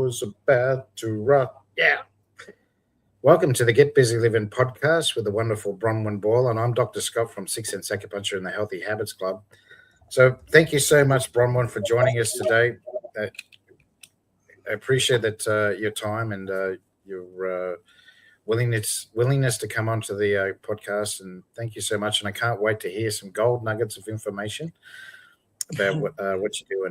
show's about to rock. Yeah. Welcome to the Get Busy Living podcast with the wonderful Bronwyn Boyle, and I'm Dr. Scott from Six Sense Acupuncture and the Healthy Habits Club. So thank you so much, Bronwyn, for joining us today. I appreciate that your time and your willingness to come onto the podcast, and thank you so much. And I can't wait to hear some gold nuggets of information about what you do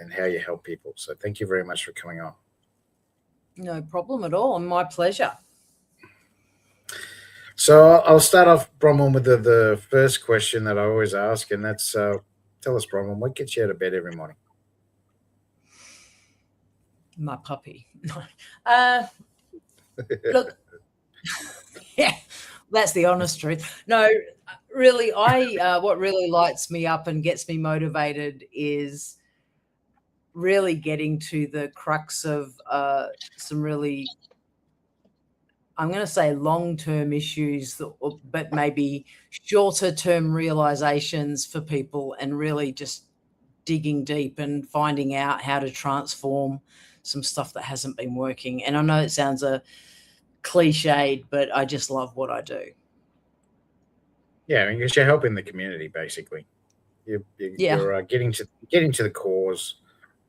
and how you help people. So thank you very much for coming on. No problem at all. My pleasure. So I'll start off, Bronwyn, with the first question that I always ask, and that's tell us, Bronwyn, what gets you out of bed every morning? My puppy. Look, yeah, that's the honest truth. No, really, what really lights me up and gets me motivated is really getting to the crux of some really, I'm going to say, long-term issues, but maybe shorter-term realizations for people, and really just digging deep and finding out how to transform some stuff that hasn't been working. And I know it sounds cliched, but I just love what I do. Yeah, because you're helping the community, basically. You're getting to the cause.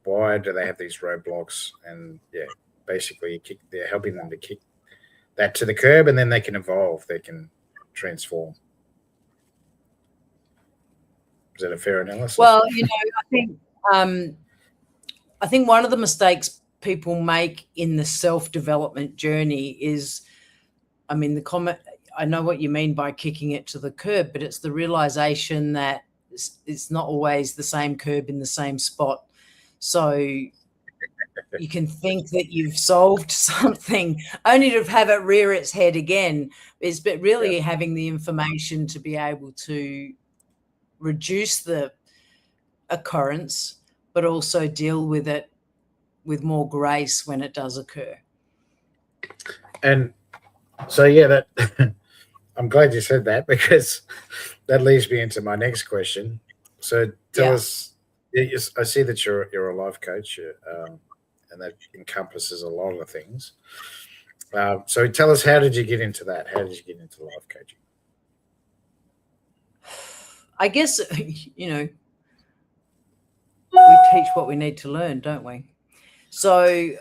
Why do they have these roadblocks? And yeah, basically they're helping them to kick that to the curb, and then they can evolve, they can transform. Is that a fair analysis? Well, I think one of the mistakes people make in the self-development journey is, I know what you mean by kicking it to the curb, but it's the realization that it's not always the same curb in the same spot. So you can think that you've solved something only to have it rear its head again. But really having the information to be able to reduce the occurrence, but also deal with it with more grace when it does occur. And so, that I'm glad you said that, because that leads me into my next question. So tell us, I see that you're a life coach, and that encompasses a lot of things. So tell us, how did you get into that? How did you get into life coaching? I guess, we teach what we need to learn, don't we? So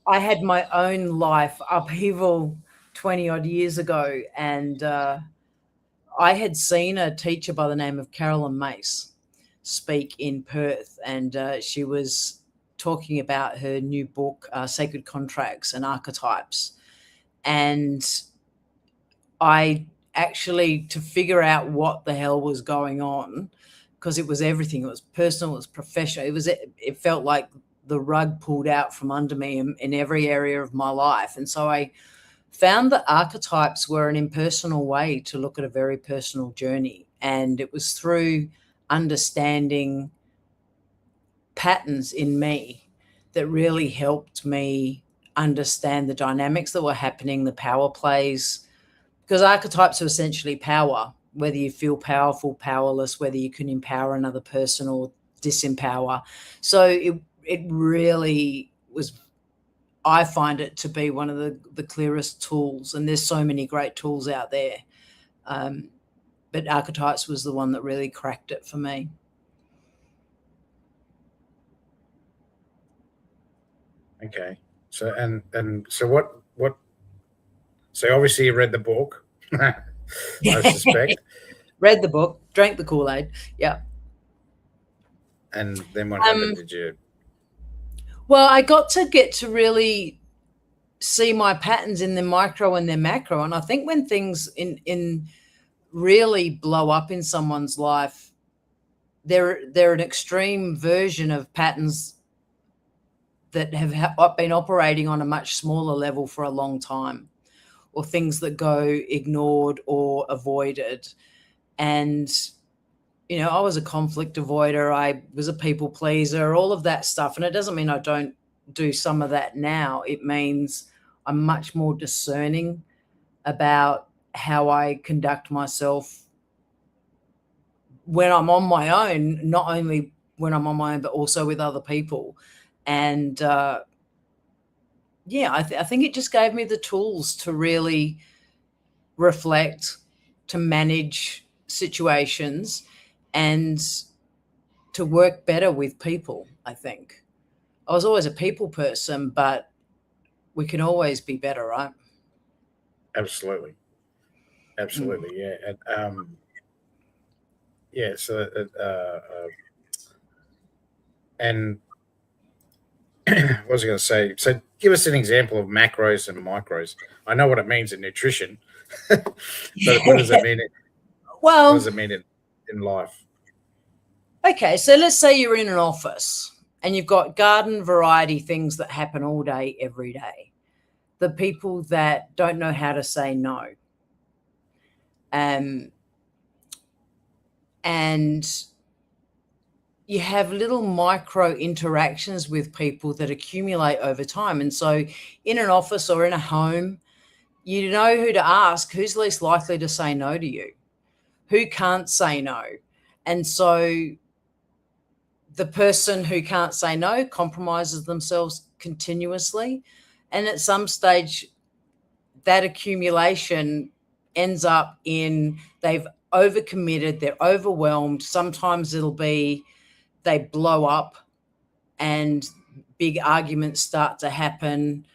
I had my own life upheaval 20 odd years ago, and I had seen a teacher by the name of Carolyn Mace speak in Perth, and she was talking about her new book, Sacred Contracts and Archetypes. And I actually, to figure out what the hell was going on, because it was everything, it was personal, it was professional, it felt like the rug pulled out from under me in every area of my life. And so I found that archetypes were an impersonal way to look at a very personal journey. And it was through understanding patterns in me that really helped me understand the dynamics that were happening, the power plays, because archetypes are essentially power, whether you feel powerful, powerless, whether you can empower another person or disempower. So it really was, I find it to be one of the clearest tools, and there's so many great tools out there. But archetypes was the one that really cracked it for me. Okay. So and so what so obviously you read the book. I suspect. Read the book, drank the Kool-Aid. Yeah. And then what happened? Did you? Well, I got to really see my patterns in the micro and their macro. And I think when things in really blow up in someone's life, they're an extreme version of patterns that have been operating on a much smaller level for a long time, or things that go ignored or avoided. And, I was a conflict avoider. I was a people pleaser, all of that stuff. And it doesn't mean I don't do some of that now. It means I'm much more discerning about how I conduct myself when I'm on my own, not only when I'm on my own, but also with other people. And yeah, I think it just gave me the tools to really reflect, to manage situations, and to work better with people. I think I was always a people person, but we can always be better, right? Absolutely, Mm. absolutely, yeah, yeah. So, and what was I going to say? So, give us an example of macros and micros. I know what it means in nutrition, but what does it Yeah. mean? What Well, does it mean in life? okay, so let's say you're in an office and you've got garden variety things that happen all day, every day. The people that don't know how to say no. Um, and you have little micro interactions with people that accumulate over time. And so, in an office or in a home, you know who to ask, who's least likely to say no to you, who can't say no. And so, the person who can't say no compromises themselves continuously. And at some stage, that accumulation ends up in they've overcommitted, they're overwhelmed. Sometimes it'll be they blow up and big arguments start to happen.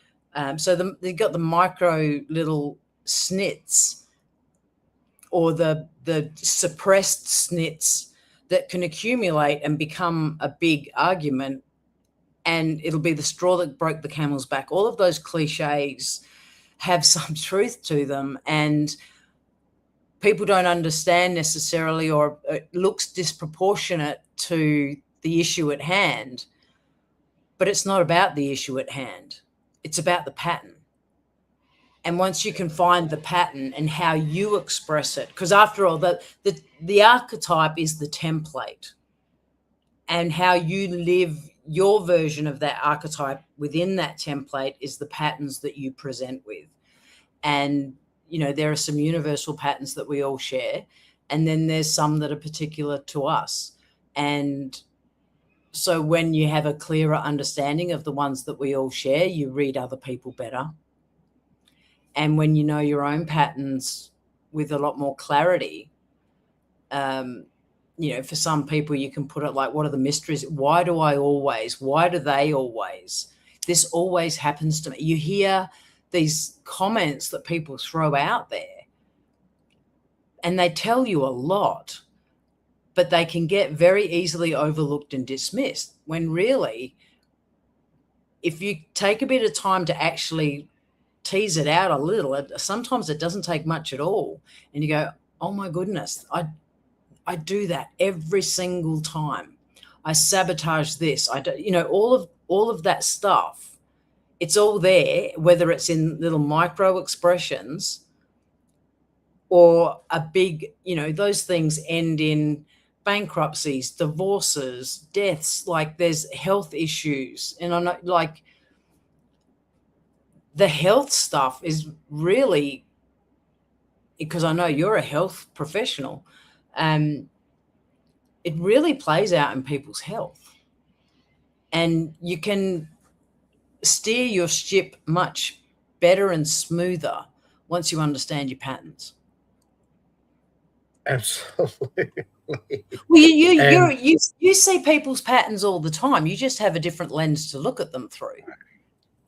So they've got the micro little snits, or the suppressed snits that can accumulate and become a big argument, and it'll be the straw that broke the camel's back. All of those cliches have some truth to them, and people don't understand necessarily, or it looks disproportionate to the issue at hand. But it's not about the issue at hand. It's about the pattern. And once you can find the pattern and how you express it, because after all, the archetype is the template, and how you live your version of that archetype within that template is the patterns that you present with. And, there are some universal patterns that we all share, and then there's some that are particular to us. And so when you have a clearer understanding of the ones that we all share, you read other people better. And when you know your own patterns with a lot more clarity, um, for some people, you can put it like, what are the mysteries? Why do I always? Why do they always? This always happens to me. You hear these comments that people throw out there, and they tell you a lot, but they can get very easily overlooked and dismissed, when really, if you take a bit of time to actually tease it out a little, sometimes it doesn't take much at all. And you go, oh my goodness, I do that every single time. I sabotage this. I do, all of that stuff. It's all there, whether it's in little micro expressions or a big, those things end in bankruptcies, divorces, deaths. Like, there's health issues. And I'm not like, the health stuff is really, because I know you're a health professional, it really plays out in people's health. And you can steer your ship much better and smoother once you understand your patterns. Absolutely. Well, you And you you see people's patterns all the time. You just have a different lens to look at them through.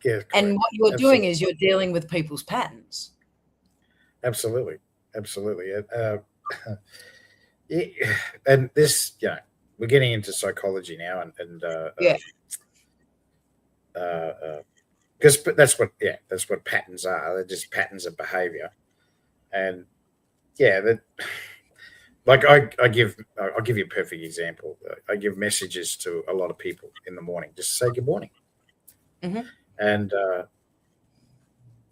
yeah, And correct. what you're doing Absolutely, is you're dealing with people's patterns. absolutely, absolutely. Yeah, and this, we're getting into psychology now, Yeah. because that's what patterns are. They're just patterns of behavior, and yeah, that like I'll give you a perfect example. I give messages to a lot of people in the morning, just say good morning, Hmm. and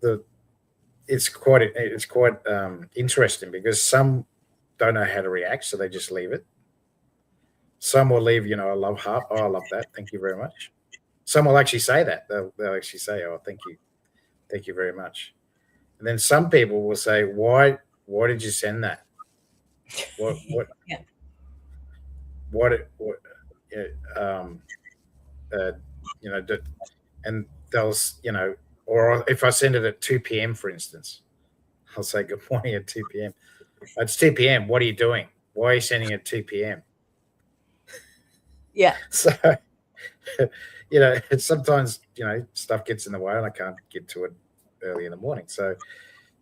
the it's quite interesting because some don't know how to react, so they just leave it. Some will leave, a love heart. Oh, I love that. Thank you very much. Some will actually say that. They'll actually say, "Oh, thank you very much." And then some people will say, Why did you send that? What what Yeah. what uh, um uh, you know, and they'll, or if I send it at 2 p.m., for instance, I'll say good morning at 2 p.m. It's 2 p.m. What are you doing? Why are you sending it at 2 p.m.? Yeah. So, it's sometimes, stuff gets in the way and I can't get to it early in the morning. So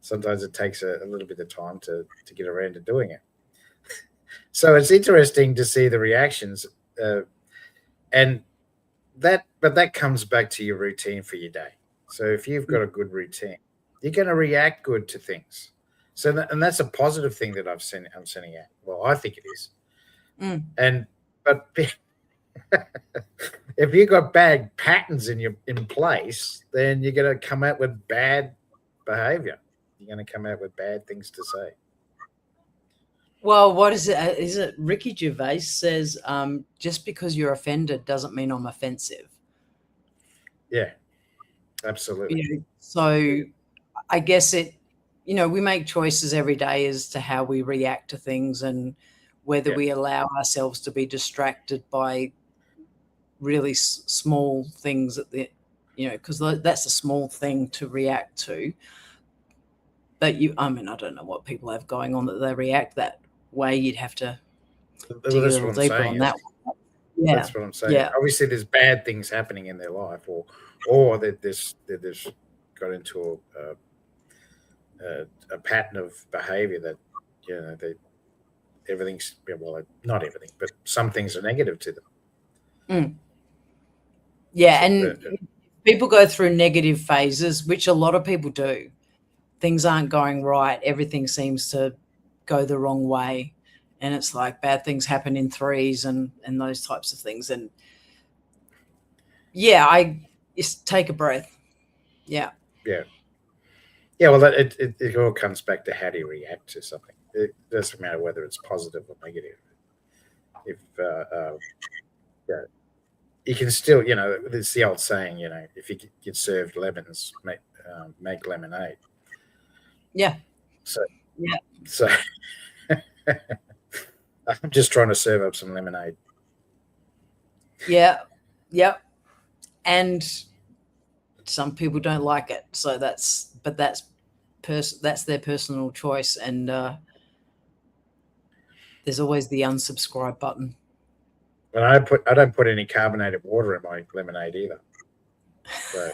sometimes it takes a little bit of time to get around to doing it. So it's interesting to see the reactions. And that comes back to your routine for your day. So if you've got a good routine, you're going to react good to things. So and that's a positive thing that I'm sending out. Well, I think it is. But if you've got bad patterns in place, then you're going to come out with bad behavior. You're going to come out with bad things to say. Well, what is it? Is it Ricky Gervais says, just because you're offended doesn't mean I'm offensive. Yeah, absolutely. So I guess we make choices every day as to how we react to things and whether we allow ourselves to be distracted by really small things because that's a small thing to react to. But I don't know what people have going on that they react that way. You'd have to dig a little deeper on that one. Yeah. That's what I'm saying. Yeah. Obviously, there's bad things happening in their life, or that they've got into a pattern of behavior that everything's not everything, but some things are negative to them. Yeah, and people go through negative phases, which a lot of people do. Things aren't going right. Everything seems to go the wrong way. And it's like bad things happen in threes and those types of things. And I just take a breath. Yeah. Yeah. Yeah. Well, it all comes back to how do you react to something. It doesn't matter whether it's positive or negative. If you can still, it's the old saying, if you get served lemons, make lemonade. Yeah. So I'm just trying to serve up some lemonade. Yeah. Yep. And some people don't like it. So that's their personal choice. And there's always the unsubscribe button. But I don't put any carbonated water in my lemonade either. So.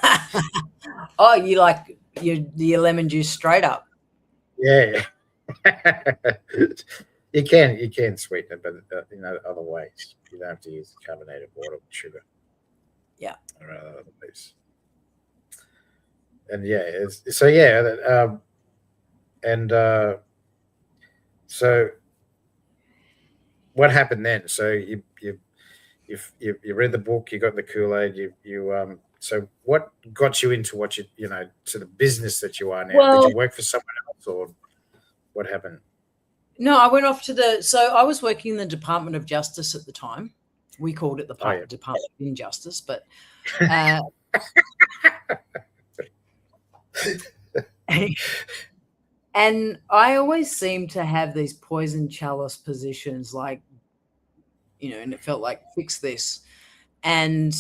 Oh, you like your lemon juice straight up? Yeah. You can sweeten it, but other ways. You don't have to use carbonated water with sugar. Yeah. Or other ways. And so what happened then? So you read the book, you got the Kool-Aid, so what got you into what to the business that you are now? Well, did you work for someone else or what happened? No, I went off so I was working in the Department of Justice at the time. We called it the Department of Injustice, but and I always seemed to have these poison chalice positions, like, and it felt like fix this. And,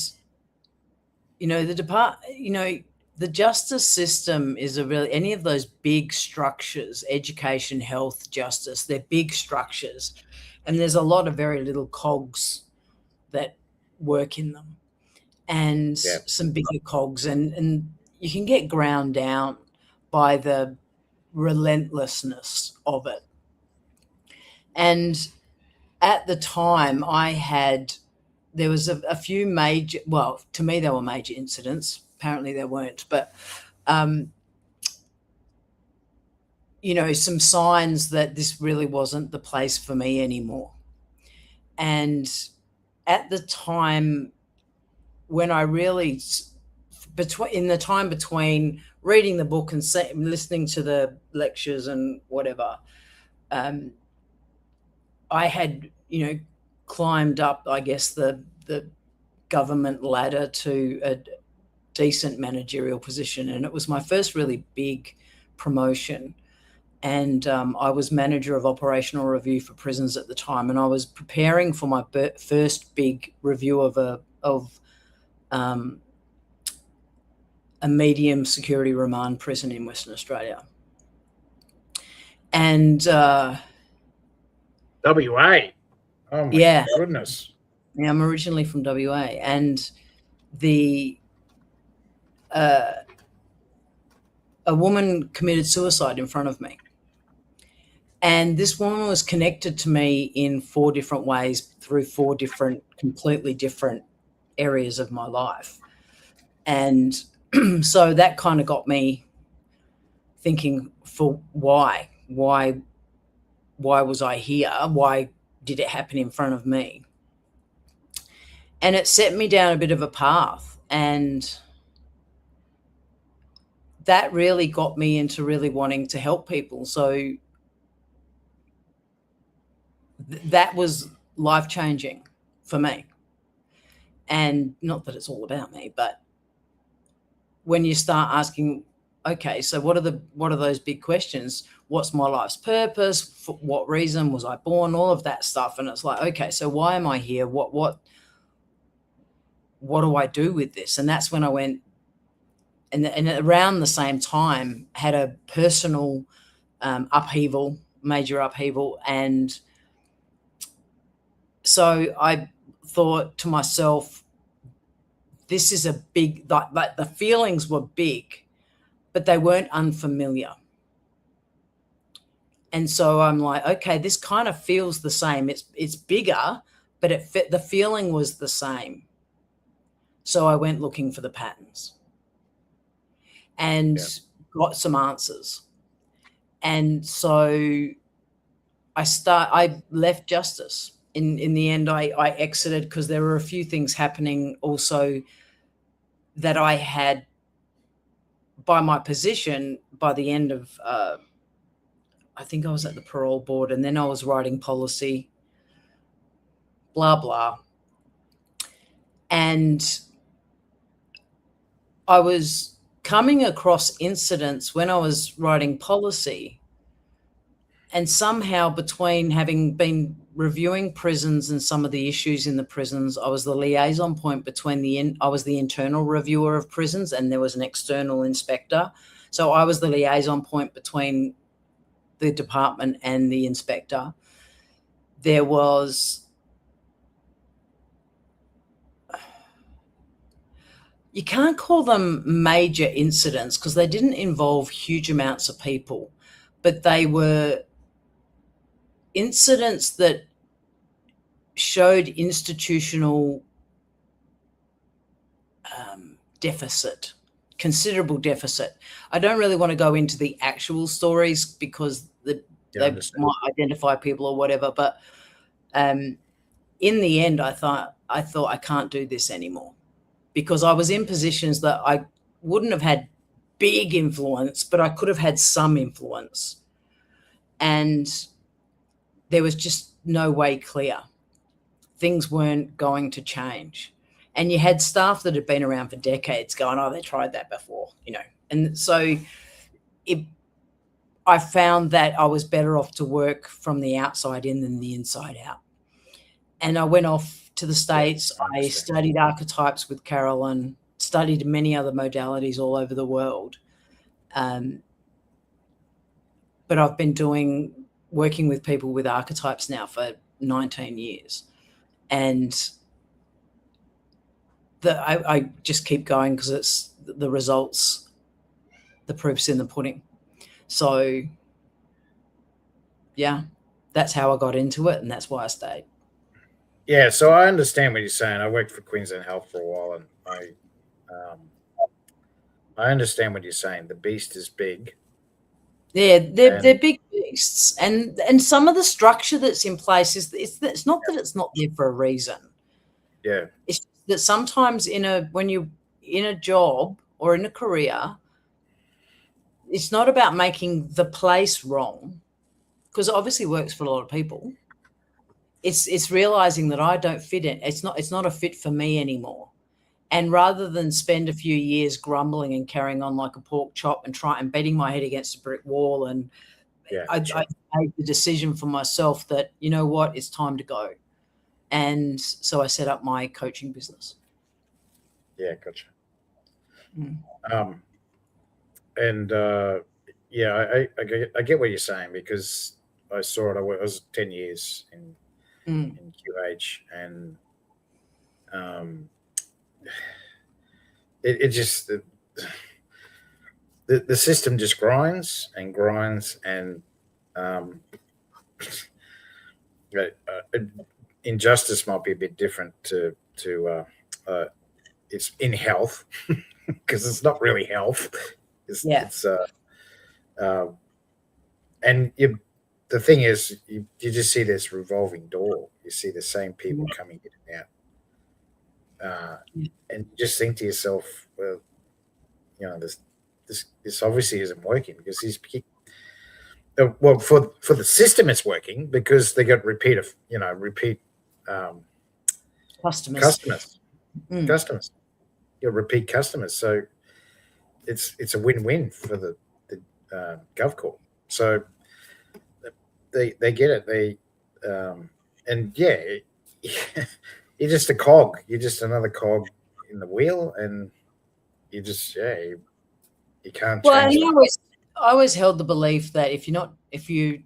the justice system is any of those big structures, education, health, justice, they're big structures. And there's a lot of very little cogs that work in them and some bigger cogs. And you can get ground down by the relentlessness of it. And at the time there was a few major, well, to me, they were major incidents. Apparently they weren't, but, some signs that this really wasn't the place for me anymore. And at the time when I really, in the time between reading the book and listening to the lectures and whatever, I had, climbed up, I guess, the government ladder to a decent managerial position. And it was my first really big promotion. And I was manager of operational review for prisons at the time. And I was preparing for my first big review of a medium security remand prison in Western Australia. And WA. Oh my goodness. Yeah, I'm originally from WA, and a woman committed suicide in front of me. And this woman was connected to me in 4 different ways through 4 different, completely different areas of my life. And so that kind of got me thinking, for why was I here? Why did it happen in front of me? And it set me down a bit of a path. And that really got me into really wanting to help people. So that was life-changing for me. And not that it's all about me, but when you start asking, okay, so what are those big questions? What's my life's purpose? For what reason was I born? All of that stuff. And it's like, okay, so why am I here? What do I do with this? And that's when I went, and around the same time, had a personal major upheaval. And so I thought to myself, this is a big, like the feelings were big, but they weren't unfamiliar. And so I'm like, okay, this kind of feels the same. It's bigger, but the feeling was the same. So I went looking for the patterns and got some answers. And so I left justice. In the end, I exited because there were a few things happening also that I had, by my position, by the end of, I think I was at the parole board, and then I was writing policy, blah, blah. And I was coming across incidents when I was writing policy, and somehow between having been reviewing prisons and some of the issues in the prisons, I was the liaison point between I was the internal reviewer of prisons, and there was an external inspector. So I was the liaison point between the department and the inspector. There was, you can't call them major incidents because they didn't involve huge amounts of people, but they were incidents that showed institutional deficit, considerable deficit. I don't really want to go into the actual stories because they might identify people or whatever, but in the end, I thought I can't do this anymore, because I was in positions that I wouldn't have had big influence, but I could have had some influence. And there was just no way clear. Things weren't going to change. And you had staff that had been around for decades going, oh, they tried that before, And so I found that I was better off to work from the outside in than the inside out. And I went off to the States. I studied archetypes with Carolyn, studied many other modalities all over the world. But I've been working with people with archetypes now for 19 years. And I just keep going because it's the results, the proof's in the pudding. So, yeah, that's how I got into it, and that's why I stayed. Yeah, so I understand what you're saying. I worked for Queensland Health for a while, and I understand what you're saying. The beast is big. Yeah, they're big beasts, and some of the structure that's in place it's not that it's not there for a reason. Yeah, it's that sometimes when you're in a job or in a career, it's not about making the place wrong, because it obviously works for a lot of people. It's realizing that I don't fit in. It's not a fit for me anymore. And rather than spend a few years grumbling and carrying on like a pork chop and beating my head against a brick wall, and I made the decision for myself that, you know what, it's time to go. And so I set up my coaching business. Yeah, gotcha. Mm. Um, and yeah, I get what you're saying, because I saw it. I was 10 years Mm. in QH, and um, it just the system just grinds and grinds, and um, uh, injustice might be a bit different it's in health, because it's not really health. Yeah. It's uh, and the thing is, you just see this revolving door. You see the same people coming in and out, and you just think to yourself, well, this obviously isn't working, because well, for the system it's working, because they got repeat um, Customers. customers, Mm. customers, repeat customers. So it's a win-win for the GovCorp. So they get it. And yeah, you're just a cog. You're just another cog in the wheel, and you just you can't Well, change and that. I always held the belief that if you're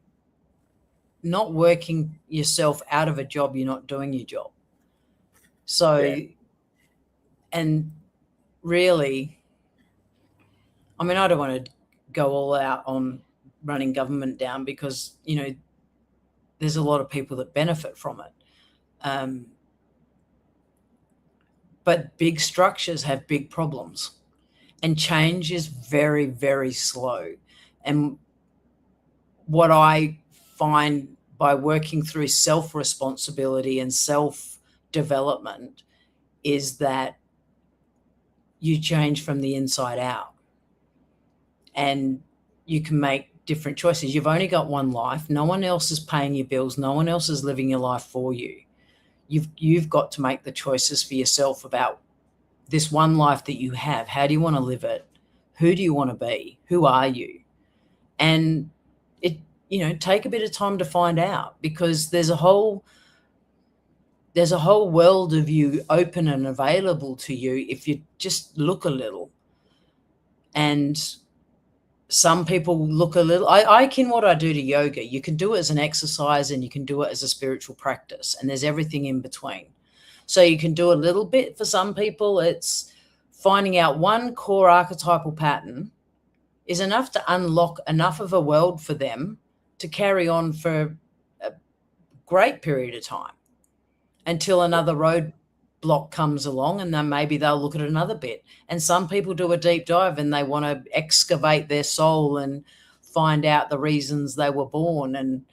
not working yourself out of a job, you're not doing your job. So, Yeah, and really, I mean, I don't want to go all out on running government down, because there's a lot of people that benefit from it. But big structures have big problems, and change is very, very slow. And what I find by working through self-responsibility and self-development is that you change from the inside out, and you can make different choices. You've only got one life. No one else is paying your bills. No one else is living your life for you. You've got to make the choices for yourself about this one life that you have. How do you want to live it? Who do you want to be? Who are you? And it, take a bit of time to find out, because there's a whole world of you open and available to you if you just look a little. And some people look a little, I akin what I do to yoga. You can do it as an exercise, and you can do it as a spiritual practice, and there's everything in between. So you can do a little bit. For some people, it's finding out one core archetypal pattern is enough to unlock enough of a world for them to carry on for a great period of time, until another roadblock comes along, and then maybe they'll look at another bit. And some people do a deep dive, and they want to excavate their soul and find out the reasons they were born.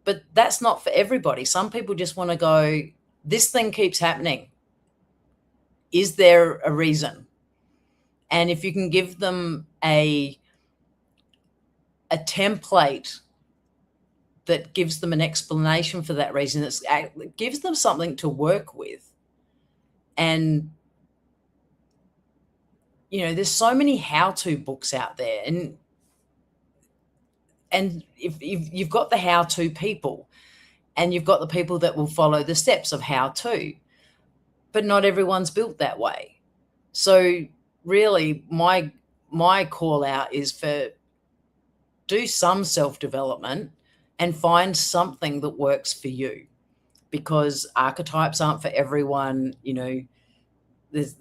But that's not for everybody. Some people just want to go, this thing keeps happening. Is there a reason? And if you can give them a template that gives them an explanation for that reason, it gives them something to work with. And there's so many how-to books out there, and if you've got the how-to people, and you've got the people that will follow the steps of how to, but not everyone's built that way. So really, my call out is for do some self-development and find something that works for you, because archetypes aren't for everyone. There's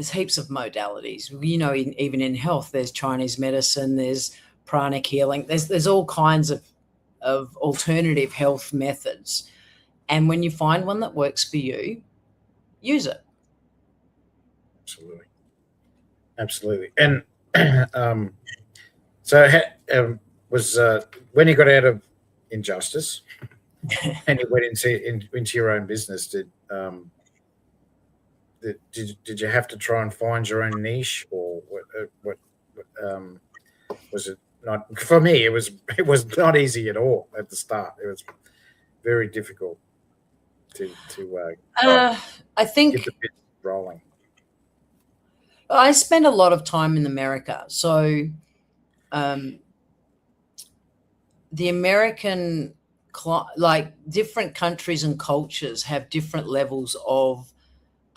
heaps of modalities. Even in health, there's Chinese medicine, there's pranic healing, there's all kinds of alternative health methods. And when you find one that works for you, use it. Absolutely. And so was when you got out of injustice and you went into your own business, did you have to try and find your own niche, or what was it not? For me, it was not easy at all at the start. It was very difficult to I think get the business rolling. I spent a lot of time in America. So the American, like different countries and cultures have different levels of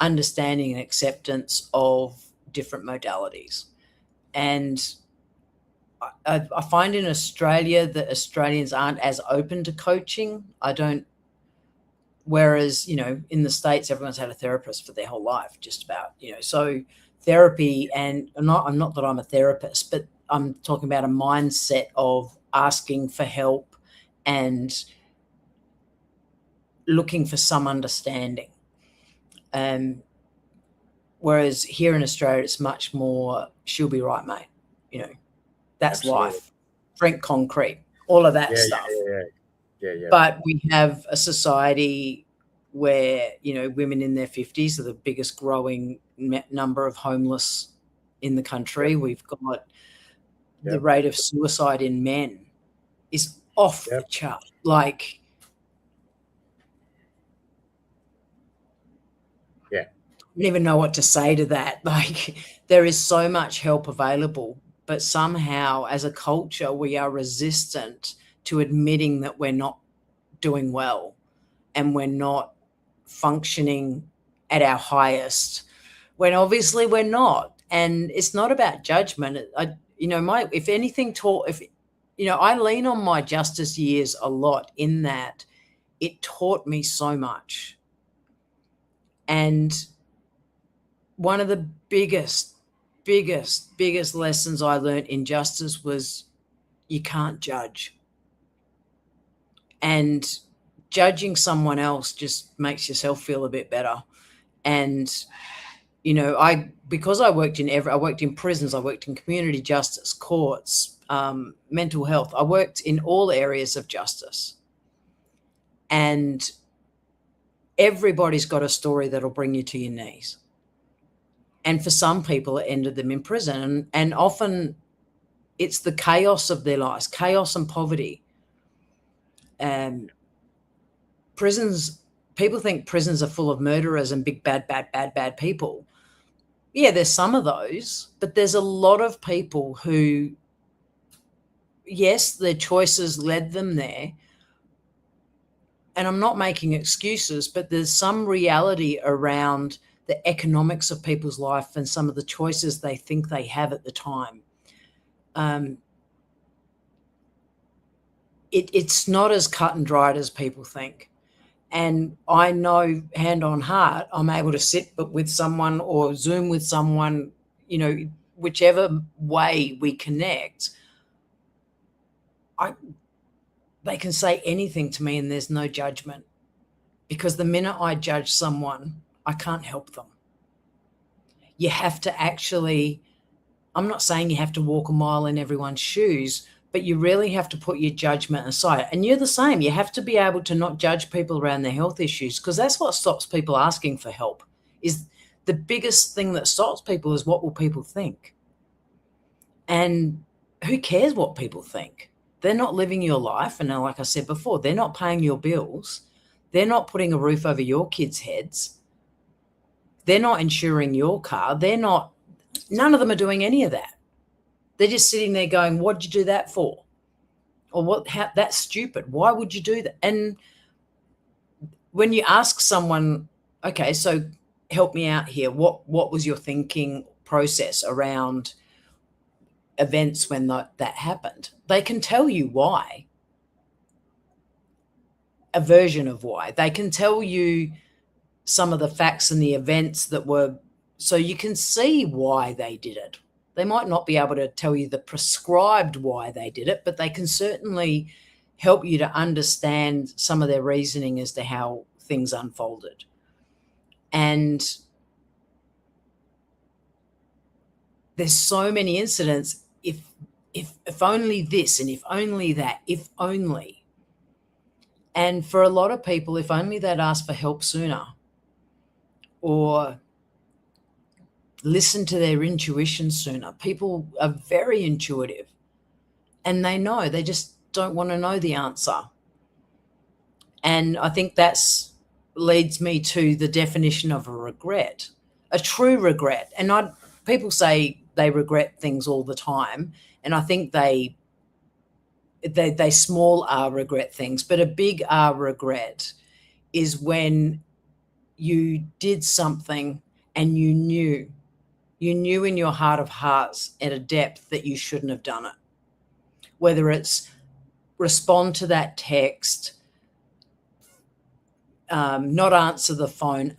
understanding and acceptance of different modalities. And I find in Australia that Australians aren't as open to coaching. Whereas, in the States, everyone's had a therapist for their whole life, just about, so therapy, and I'm not that I'm a therapist, but I'm talking about a mindset of asking for help and looking for some understanding. Whereas here in Australia, it's much more, she'll be right, mate. That's Absolutely. life. Drink concrete, all of that Yeah, stuff. yeah. But we have a society where, women in their 50s are the biggest growing number of homeless in the country. Yep. We've got the rate of suicide in men is off the chart. Like, I don't even know what to say to that. Like, there is so much help available, but somehow as a culture, we are resistant to admitting that we're not doing well and we're not functioning at our highest, when obviously we're not. And it's not about judgment. I lean on my justice years a lot, in that it taught me so much. And one of the biggest lessons I learned in justice was you can't judge. And judging someone else just makes yourself feel a bit better. And, because I worked in prisons, I worked in community justice, courts, mental health. I worked in all areas of justice. And everybody's got a story that'll bring you to your knees. And for some people, it ended them in prison. And often it's the chaos of their lives, chaos and poverty. And people think prisons are full of murderers and big, bad people. Yeah, there's some of those, but there's a lot of people who, yes, their choices led them there. And I'm not making excuses, but there's some reality around the economics of people's life and some of the choices they think they have at the time. It's not as cut and dried as people think. And I know, hand on heart, I'm able to sit with someone or Zoom with someone, whichever way we connect, they can say anything to me and there's no judgment. Because the minute I judge someone, I can't help them. You have to actually, I'm not saying you have to walk a mile in everyone's shoes, but you really have to put your judgment aside. And you're the same. You have to be able to not judge people around their health issues, because that's what stops people asking for help. Is the biggest thing that stops people is, what will people think? And who cares what people think? They're not living your life. And like I said before, they're not paying your bills. They're not putting a roof over your kids' heads. They're not insuring your car. None of them are doing any of that. They're just sitting there going, what'd you do that for? Or that's stupid. Why would you do that? And when you ask someone, okay, so help me out here. What was your thinking process around events when that happened? They can tell you why. A version of why. They can tell you some of the facts and the events that were, so you can see why they did it. They might not be able to tell you the prescribed why they did it, but they can certainly help you to understand some of their reasoning as to how things unfolded. And there's so many incidents, if only this and if only that, if only. And for a lot of people, if only they'd asked for help sooner, or listen to their intuition sooner. People are very intuitive and they know, they just don't want to know the answer. And I think that's leads me to the definition of a regret, a true regret. And people say they regret things all the time, and I think they small R regret things, but a big R regret is when you did something and you knew You knew in your heart of hearts at a depth that you shouldn't have done it. Whether it's respond to that text, not answer the phone,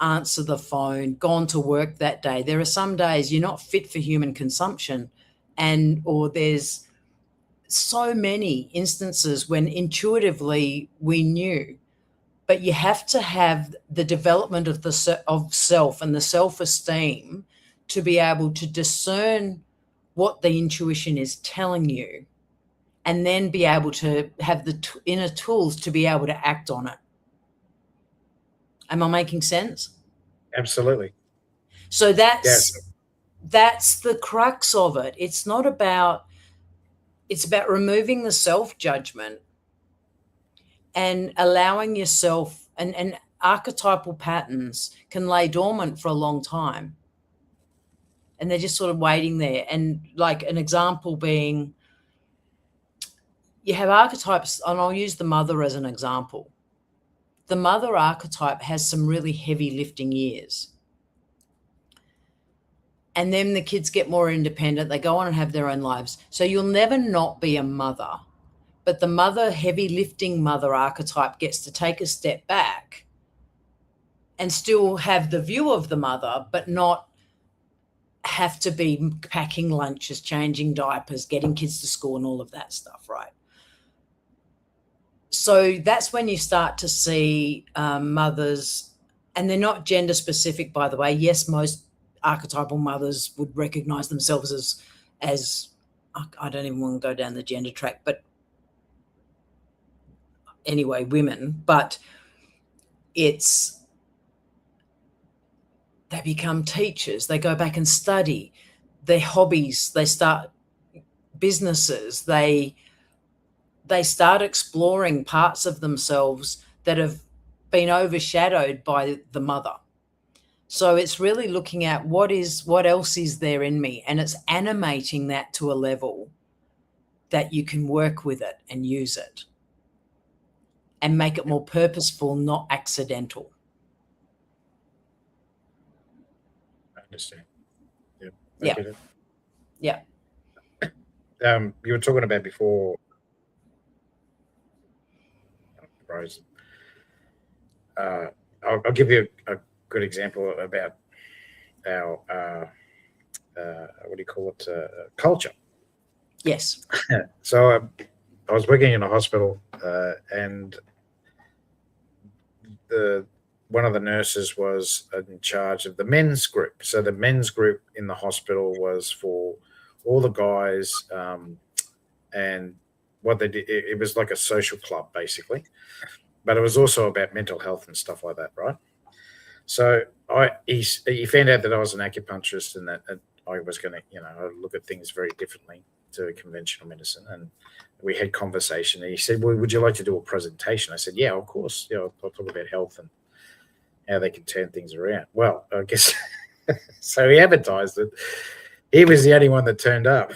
gone to work that day. There are some days you're not fit for human consumption, or there's so many instances when intuitively we knew, but you have to have the development of self and the self-esteem to be able to discern what the intuition is telling you, and then be able to have the inner tools to be able to act on it. Am I making sense? Absolutely. So Yes. that's the crux of it. It's about removing the self-judgment and allowing yourself, and archetypal patterns can lay dormant for a long time. And they're just sort of waiting there. And like an example being, you have archetypes, and I'll use the mother as an example. The mother archetype has some really heavy lifting years. And then the kids get more independent. They go on and have their own lives. So you'll never not be a mother. But the mother, heavy lifting mother archetype gets to take a step back and still have the view of the mother, but not have to be packing lunches, changing diapers, getting kids to school and all of that stuff, right? So that's when you start to see mothers, and they're not gender specific, by the way. Yes, most archetypal mothers would recognize themselves as I don't even want to go down the gender track, but anyway, women. But they become teachers, they go back and study their hobbies, they start businesses, they start exploring parts of themselves that have been overshadowed by the mother. So it's really looking at what else is there in me, and it's animating that to a level that you can work with it and use it and make it more purposeful, not accidental. I understand. Yeah. Yeah. Get it. Yeah. You were talking about before, Rose. I'll give you a good example about our what do you call it, culture. Yes. So I was working in a hospital, and one of the nurses was in charge of the men's group. So the men's group in the hospital was for all the guys, and what they did, it was like a social club basically, but it was also about mental health and stuff like that, right? So he found out that I was an acupuncturist, and that I was going to, look at things very differently to conventional medicine. And we had conversation, and he said, "Well, would you like to do a presentation?" I said, "Yeah, of course. Yeah, I'll talk about health and how they can turn things around." Well, I guess so. He advertised it. He was the only one that turned up.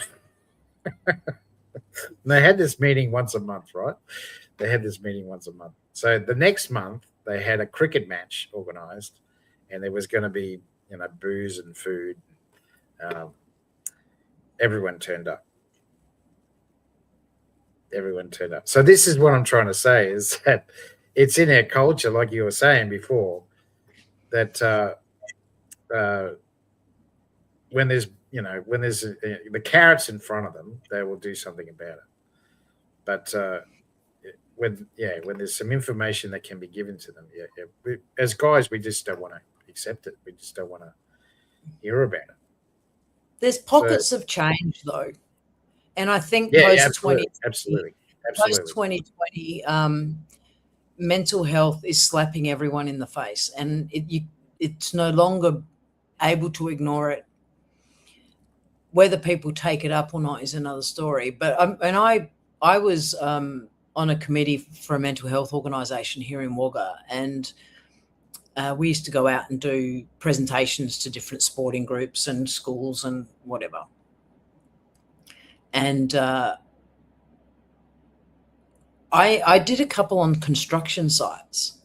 And they had this meeting once a month, right? They had this meeting once a month. So the next month they had a cricket match organised, and there was going to be, booze and food. Everyone turned up. Everyone turned up. So this is what I'm trying to say, is that it's in our culture, like you were saying before, that when there's the carrots in front of them, they will do something about it. But when there's some information that can be given to them, as guys, we just don't want to accept it. We just don't want to hear about it. There's pockets of change, though, and I think post 2020, mental health is slapping everyone in the face, and it's no longer able to ignore it. Whether people take it up or not is another story. But I was on a committee for a mental health organisation here in Wagga, and we used to go out and do presentations to different sporting groups and schools and whatever. And I did a couple on construction sites,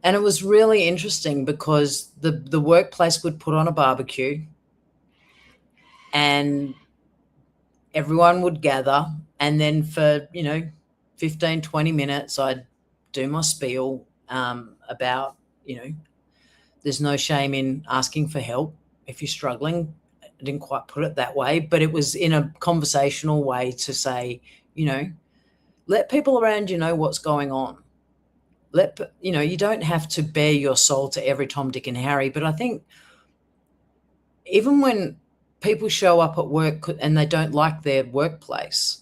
and it was really interesting because the workplace would put on a barbecue, and everyone would gather, and then for 15, 20 minutes I'd do my spiel about there's no shame in asking for help if you're struggling. I didn't quite put it that way, but it was in a conversational way to say, let people around you know what's going on. You don't have to bare your soul to every Tom, Dick and Harry, but I think even when people show up at work and they don't like their workplace,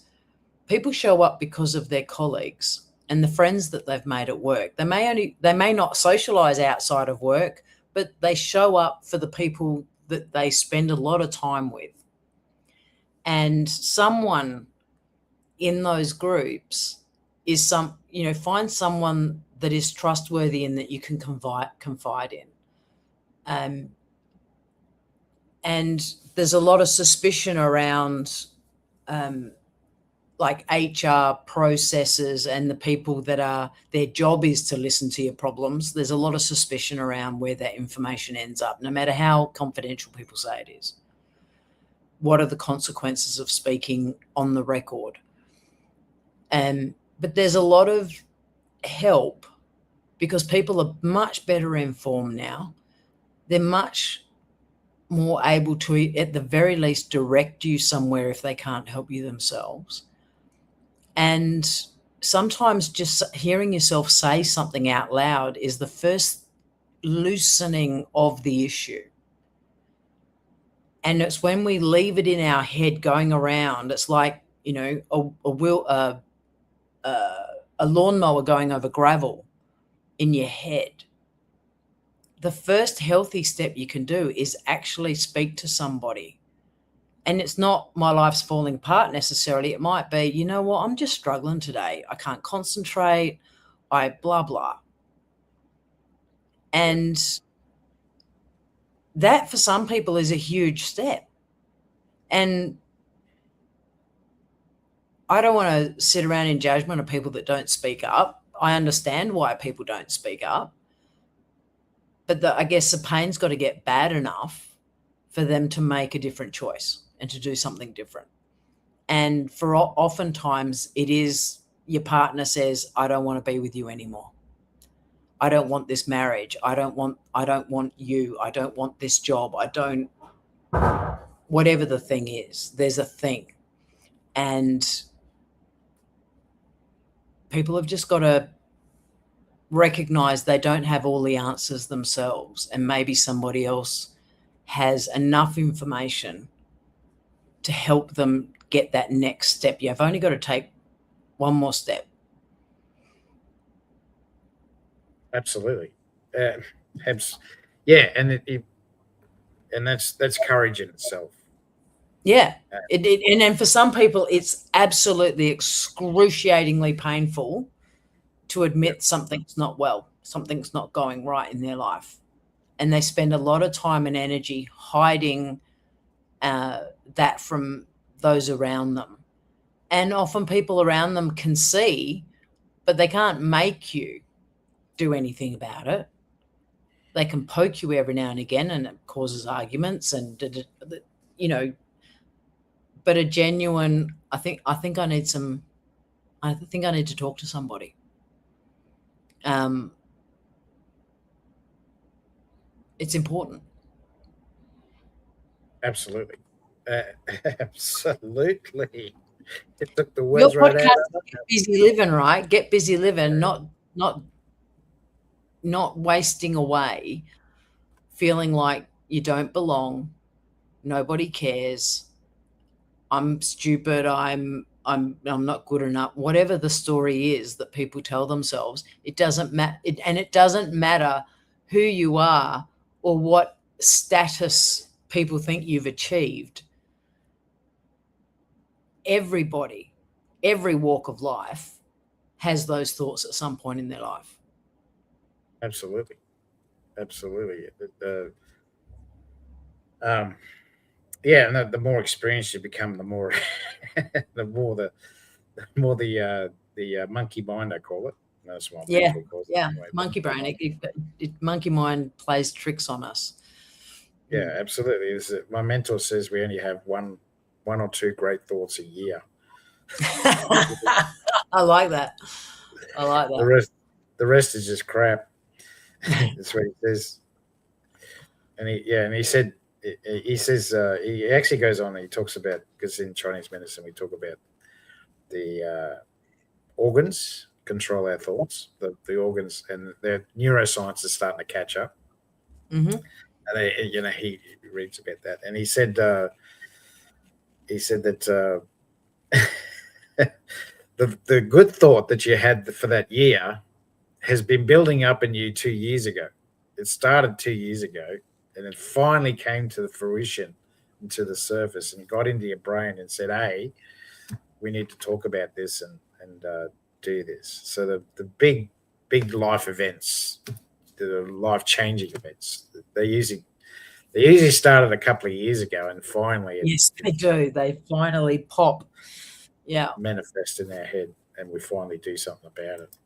people show up because of their colleagues and the friends that they've made at work. They may not socialize outside of work, but they show up for the people that they spend a lot of time with. And someone in those groups is find someone that is trustworthy and that you can confide in. And there's a lot of suspicion around like HR processes and the people that their job is to listen to your problems. There's a lot of suspicion around where that information ends up, no matter how confidential people say it is. What are the consequences of speaking on the record? But there's a lot of help because people are much better informed now. They're much more able to, at the very least, direct you somewhere if they can't help you themselves. And sometimes just hearing yourself say something out loud is the first loosening of the issue. And it's when we leave it in our head going around, it's like, a lawnmower going over gravel in your head. The first healthy step you can do is actually speak to somebody. And it's not my life's falling apart necessarily. It might be, you know what, I'm just struggling today. I can't concentrate. I blah, blah. And that for some people is a huge step. And I don't want to sit around in judgment of people that don't speak up. I understand why people don't speak up. But I guess the pain's got to get bad enough for them to make a different choice and to do something different. And for oftentimes it is your partner says, I don't want to be with you anymore. I don't want this marriage. I don't want you. I don't want this job. Whatever the thing is, there's a thing. And people have just got to recognize they don't have all the answers themselves, and maybe somebody else has enough information to help them get that next step. You've only got to take one more step. Absolutely. Yeah, and and that's courage in itself. Yeah. And then for some people, it's absolutely excruciatingly painful to admit something's not well, something's not going right in their life. And they spend a lot of time and energy hiding that from those around them. And often people around them can see, but they can't make you do anything about it. They can poke you every now and again, and it causes arguments and, but a genuine, I think I need to talk to somebody. It's important. Absolutely. Absolutely. It took the words Your right podcast out. Get Busy Living, right? Get Busy Living, not wasting away, feeling like you don't belong, nobody cares, I'm stupid, I'm not good enough. Whatever the story is that people tell themselves, it doesn't matter, and it doesn't matter who you are or what status people think you've achieved. Everybody, every walk of life has those thoughts at some point in their life. Absolutely. Yeah, and the more experienced you become, the more the monkey mind, I call it. That's what Yeah, calls it yeah, anyway. monkey brain. Monkey mind plays tricks on us. Yeah, absolutely. My mentor says we only have one or two great thoughts a year. I like that. I like The that. rest is just crap. That's what he says. And he said he says he actually goes on and he talks about, because in Chinese medicine we talk about the organs control our thoughts, the organs, and their neuroscience is starting to catch up. Mm-hmm. And he reads about that, and he said that the good thought that you had for that year has been building up in you 2 years ago. It started 2 years ago, and it finally came to the fruition and to the surface and got into your brain and said, "Hey, we need to talk about this and do this." So the big life events, the life changing events, they usually started a couple of years ago, and finally Yes, they do. They finally pop. Yeah. manifests in our head, and we finally do something about it.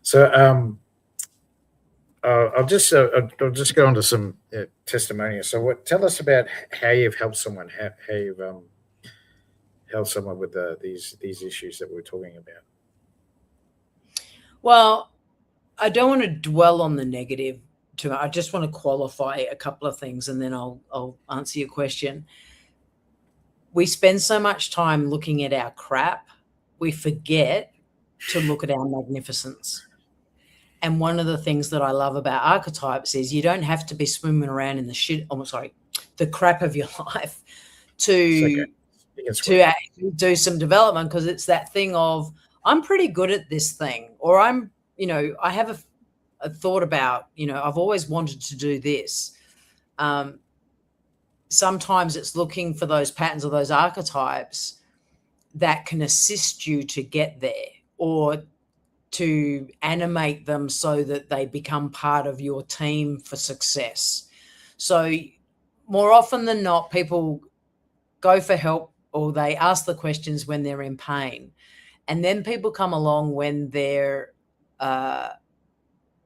So I'll just go on to some testimonials. So tell us about how you've helped someone, how you've helped someone with these issues that we're talking about. Well, I don't want to dwell on the negative too much. I just want to qualify a couple of things, and then I'll answer your question. We spend so much time looking at our crap, we forget to look at our magnificence. And one of the things that I love about archetypes is you don't have to be swimming around in the crap of your life to actually do some development, because it's that thing of, I'm pretty good at this thing, or I have a thought about, I've always wanted to do this. Sometimes it's looking for those patterns or those archetypes that can assist you to get there, or to animate them so that they become part of your team for success. So more often than not, people go for help, or they ask the questions when they're in pain. And then people come along when they're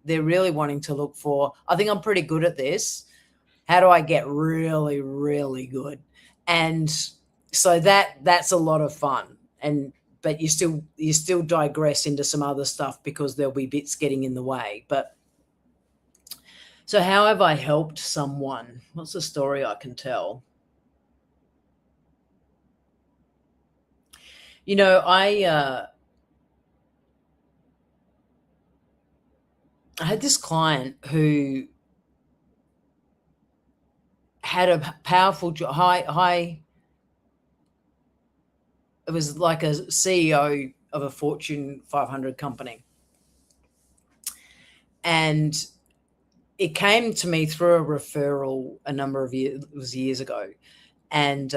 really wanting to look for, I think I'm pretty good at this. How do I get really, really good? And so that's a lot of fun. But you still digress into some other stuff, because there'll be bits getting in the way. But so how have I helped someone? What's the story I can tell? I had this client who had a powerful high. It was like a CEO of a Fortune 500 company. And it came to me through a referral a number of years, it was years ago. And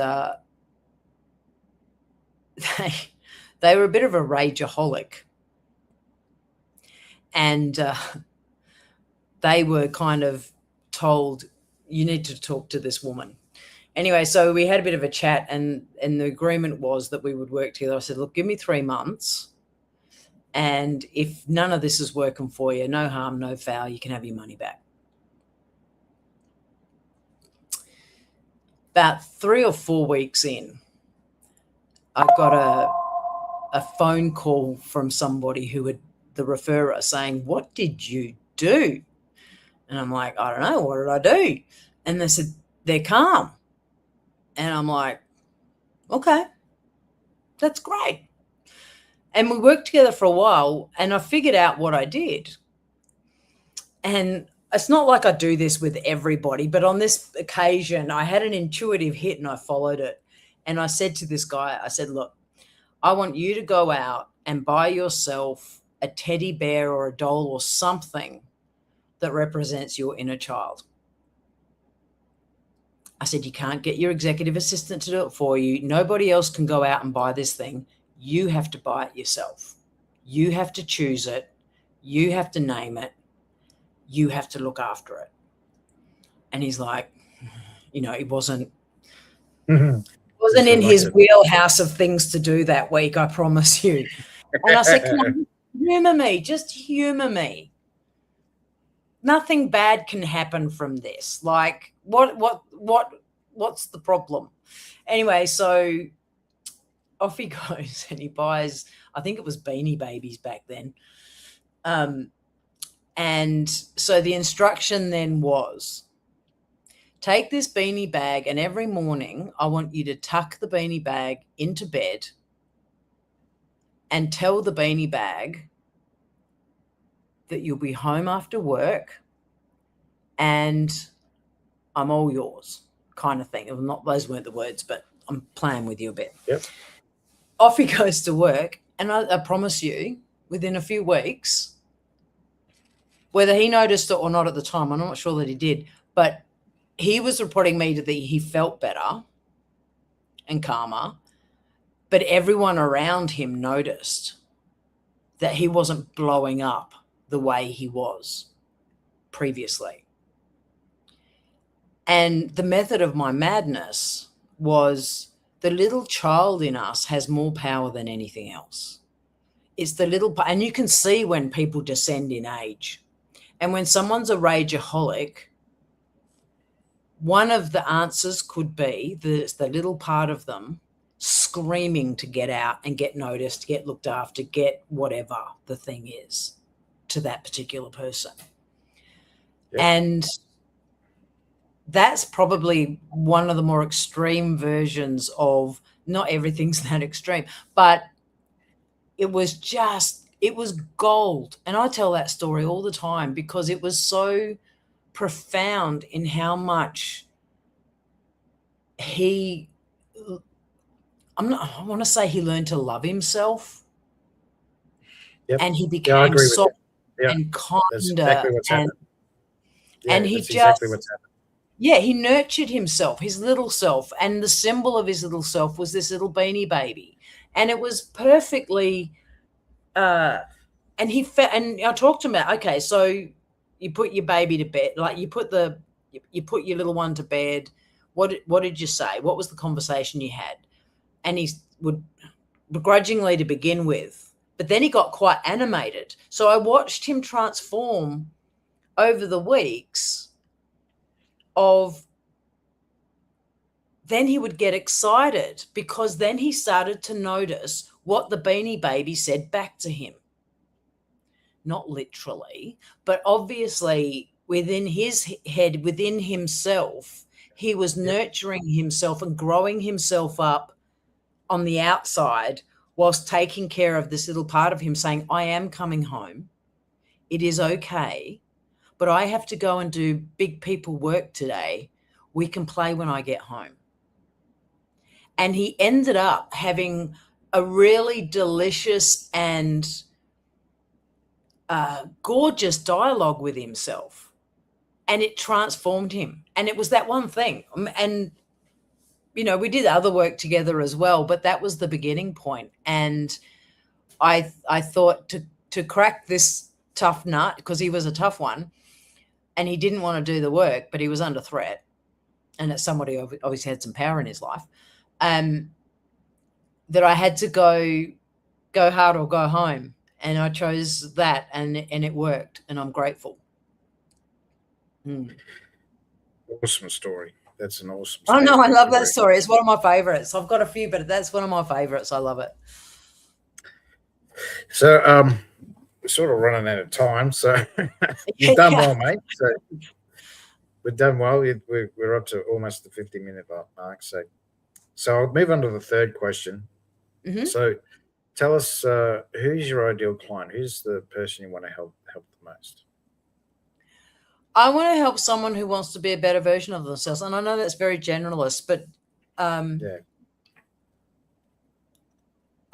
they were a bit of a rageaholic. And they were kind of told, you need to talk to this woman. Anyway, so we had a bit of a chat, and the agreement was that we would work together. I said, look, give me 3 months. And if none of this is working for you, no harm, no foul, you can have your money back. About 3 or 4 weeks in, I got a phone call from somebody who had, the referrer, saying, what did you do? And I'm like, I don't know. What did I do? And they said, they're calm. And I'm like, okay, that's great. And we worked together for a while, and I figured out what I did. And it's not like I do this with everybody, but on this occasion, I had an intuitive hit and I followed it. And I said to this guy, I said, look, I want you to go out and buy yourself a teddy bear or a doll or something that represents your inner child. I said, you can't get your executive assistant to do it for you. Nobody else can go out and buy this thing. You have to buy it yourself. You have to choose it. You have to name it. You have to look after it. And he's like, it wasn't in his wheelhouse of things to do that week, I promise you. And I said, come on, humor me, just humor me. Nothing bad can happen from this. Like, what's the problem? Anyway, so off he goes and he buys, I think it was Beanie Babies back then. And so the instruction then was, take this beanie bag and every morning I want you to tuck the beanie bag into bed and tell the beanie bag that you'll be home after work and I'm all yours, kind of thing. Not, those weren't the words, but I'm playing with you a bit. Yep. Off he goes to work, and I promise you, within a few weeks, whether he noticed it or not at the time, I'm not sure that he did, but he was reporting me that he felt better and calmer, but everyone around him noticed that he wasn't blowing up the way he was previously. And the method of my madness was, the little child in us has more power than anything else. It's the little, and you can see when people descend in age. And when someone's a rageaholic, one of the answers could be that it's the little part of them screaming to get out and get noticed, get looked after, get whatever the thing is to that particular person. Yep. And that's probably one of the more extreme versions of, not everything's that extreme, but it was gold. And I tell that story all the time because it was so profound in how much I want to say he learned to love himself. Yep. And he became soft and kinder. That's exactly what's happened. And he exactly what's happened. Yeah, he nurtured himself, his little self, and the symbol of his little self was this little beanie baby. And it was perfectly and I talked to him about, okay, so you put your baby to bed, like you put your little one to bed. What did you say? What was the conversation you had? And he would begrudgingly to begin with, but then he got quite animated. So I watched him transform over the weeks then he would get excited because then he started to notice what the beanie baby said back to him. Not literally, but obviously within his head, within himself, he was nurturing himself and growing himself up on the outside whilst taking care of this little part of him saying, I am coming home. It is okay, but I have to go and do big people work today. We can play when I get home. And he ended up having a really delicious and gorgeous dialogue with himself. And it transformed him. And it was that one thing. And, you know, we did other work together as well, but that was the beginning point. And I thought to crack this tough nut, because he was a tough one, and he didn't want to do the work, but he was under threat. And it's somebody who obviously had some power in his life, that I had to go hard or go home. And I chose that, and it worked, and I'm grateful. Awesome story. That's an awesome story. Oh, no, I love that story. It's one of my favorites. I've got a few, but that's one of my favorites. I love it. So, we're sort of running out of time. So, you've done well, mate. So, we've done well. We're up to almost the 50-minute mark. So I'll move on to the third question. Mm-hmm. So, tell us, who's your ideal client? Who's the person you want to help the most? I want to help someone who wants to be a better version of themselves. And I know that's very generalist, but I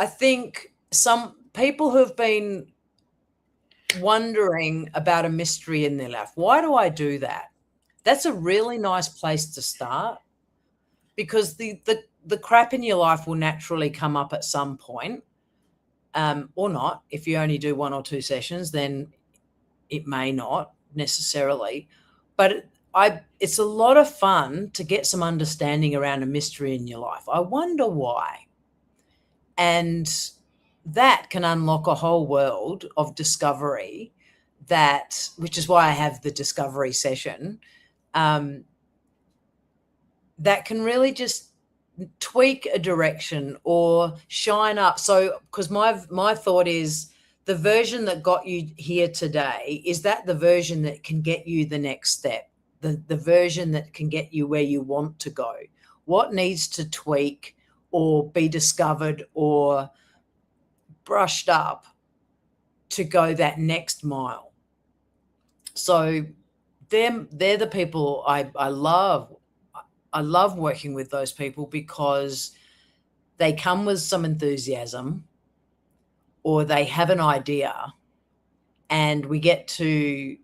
think some people who have been wondering about a mystery in their life. Why do I do that? That's a really nice place to start, because the crap in your life will naturally come up at some point, or not. If you only do 1 or 2 sessions, then it may not necessarily. But it's a lot of fun to get some understanding around a mystery in your life. I wonder why. And that can unlock a whole world of discovery, which is why I have the discovery session. that can really just tweak a direction or shine up. So, because my thought is the version that got you here today, is that the version that can get you the next step, the version that can get you where you want to go? What needs to tweak or be discovered or brushed up to go that next mile? So they're the people I love. I love working with those people because they come with some enthusiasm, or they have an idea, and we get to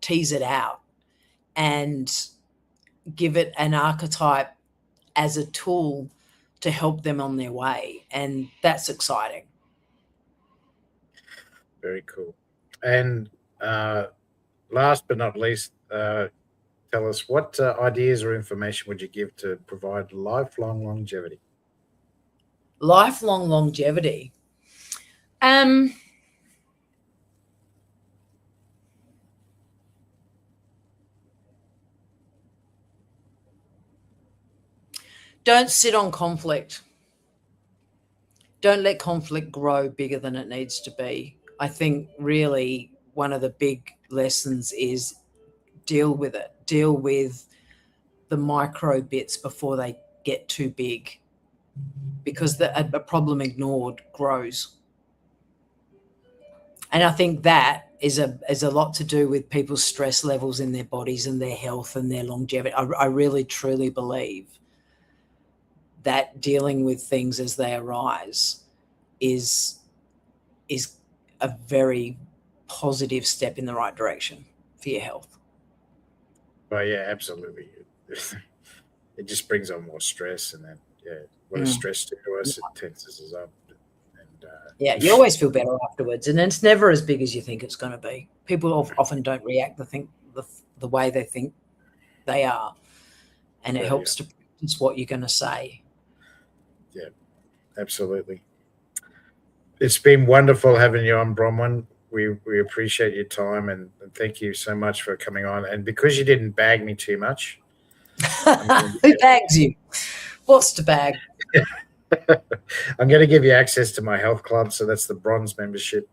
tease it out and give it an archetype as a tool to help them on their way. And that's exciting. Very cool. And last but not least, tell us what ideas or information would you give to provide lifelong longevity? Lifelong longevity. Don't sit on conflict. Don't let conflict grow bigger than it needs to be. I think really one of the big lessons is deal with it. Deal with the micro bits before they get too big, because a problem ignored grows. And I think that is a lot to do with people's stress levels in their bodies and their health and their longevity. I really, truly believe that dealing with things as they arise is a very positive step in the right direction for your health. Well, yeah, absolutely. It just brings on more stress, and then what does stress do to us? It tenses us up. And you always feel better afterwards, and it's never as big as you think it's going to be. People often don't react the way they think they are, and it helps to practice what you're going to say. Yeah, absolutely. It's been wonderful having you on, Bronwyn. We appreciate your time, and thank you so much for coming on. And because you didn't bag me too much, who bags you? What's to bag? I'm going to give you access to my health club. So that's the bronze membership.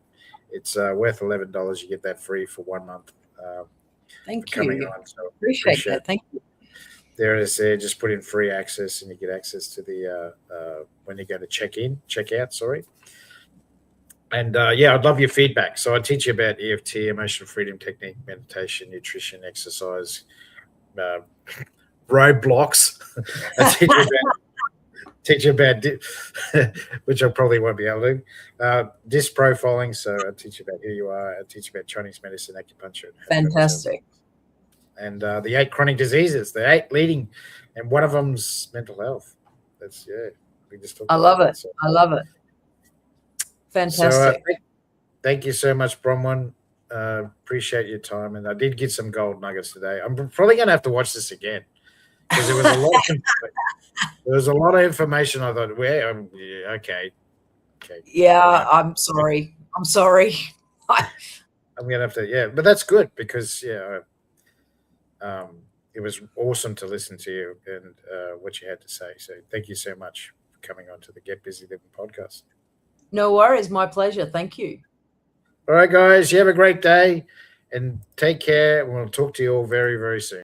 It's worth $11. You get that free for 1 month. Thank coming you. on. So appreciate that. Thank you. There it is. There, just put in free access, and you get access to the when you go to check out. Sorry. And I'd love your feedback. So I teach you about EFT, emotional freedom technique, meditation, nutrition, exercise, roadblocks. I teach you about which I probably won't be able to. Disc profiling. So I teach you about who you are. I teach you about Chinese medicine, acupuncture. Fantastic. And the 8 chronic diseases, the 8 leading, and one of them's mental health. That's we just talked I love it. So. I love it. Fantastic. So, thank you so much, Bronwyn. Appreciate your time, and I did get some gold nuggets today. I'm probably going to have to watch this again because there was a lot. There was a lot of information. I thought, okay. Yeah, I'm sorry. I'm sorry. I'm going to have to, but that's good because it was awesome to listen to you and what you had to say. So thank you so much for coming on to the Get Busy Living podcast. No worries. My pleasure. Thank you. All right, guys. You have a great day and take care. We'll talk to you all very, very soon.